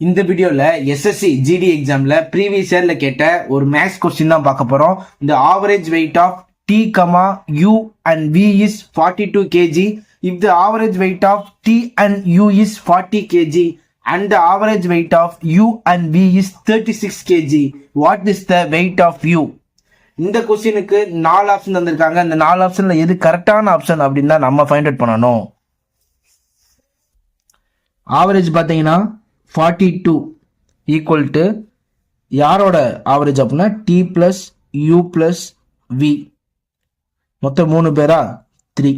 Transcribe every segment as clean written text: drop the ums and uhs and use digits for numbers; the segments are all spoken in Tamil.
இந்த வீடியோல எஸ்எஸ்சி ஜிடி எக்ஸாம்ல ப்ரீவியஸ் இயர்ல கேட்ட ஒரு மேத்ஸ் கொஸ்டின் தான் பார்க்க போறோம். இந்த average weight of T, U and V is 42 kg. If the average weight of T and U is 40 kg and the average weight of U and V is 36 kg, what is the weight of U? இந்த கொஸ்டினுக்கு 4 ஆப்ஷன் தந்திருக்காங்க. இந்த 4 ஆப்ஷன்ல எது கரெக்டான ஆப்ஷன் அப்படின்னு தான் நம்ம ஃபைண்ட் அவுட் பண்ணணும். ஆவரேஜ் பார்த்தீங்கன்னா 42 ஈக்குவல் டு யாரோட ஆவரேஜ் அப்படின்னா T plus U plus V, மொத்தம் 3 பேரா 3.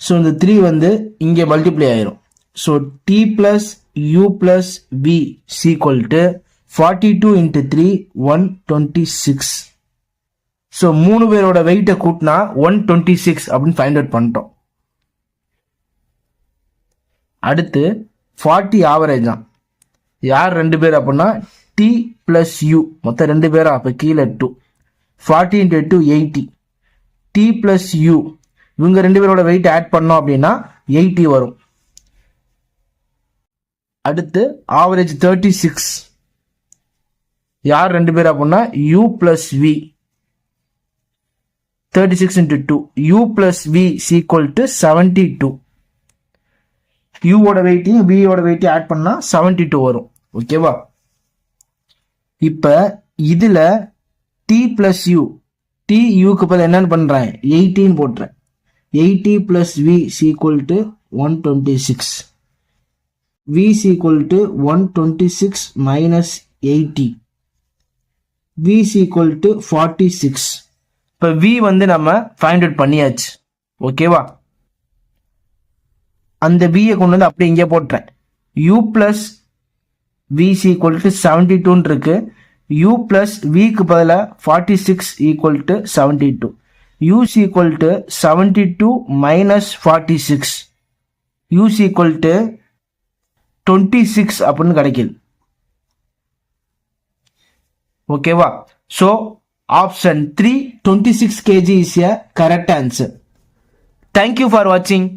ஸோ இந்த 3 வந்து இங்கே மல்டிப்ளை ஆயிரும். So T plus U plus V equal to 42 into 3 126. So 3 பேரோட வெயிட்டை கூட்டினா 126 அப்படின்னு ஃபைண்ட் அவுட் பண்ணிட்டோம். அடுத்து 40 ஆவரேஜ் தான். யார் 2 பேர் அப்படின்னா T பிளஸ் U, மொத்தம் 2 பேரா, அப்போ கீழே 2. 40 இன்ட்டு 2 80. T பிளஸ் U இவங்க 2 பேரோட வெயிட் ஆட் பண்ணோம் அப்படின்னா 80 வரும். அடுத்து ஆவரேஜ் 36. யார் 2 பேர் அப்படின்னா U plus V, 36 into 2. U plus V equal to 72. யூவோட வெயிட்டையும் வியோட வெயிட்டையும் ஆட் பண்ணா 72 வரும். ஓகேவா? இப்ப இதுல T பிளஸ் U, T யூக்கு பதில் என்னன்னு பண்றேன் 18 போட்டுறேன். 80 plus V equal to 126. V equal to 126 minus 80. V equal to 46. இப்ப V வந்து நம்ம ஃபைண்ட் அவுட் பண்ணியாச்சு. ஓகேவா? அந்த V கொண்டு வந்து அப்படியே இங்கே போட்டுறேன். U plus V equal to 72 இருக்கு. U பிளஸ் Vக்கு பதிலாக 46 equal to 72. U equal to 72 minus 46. U equal to 26 அப்படின்னு கிடைக்குது. ஓகேவா? So option 3 26 kg is a correct answer. Thank you for வாட்சிங்.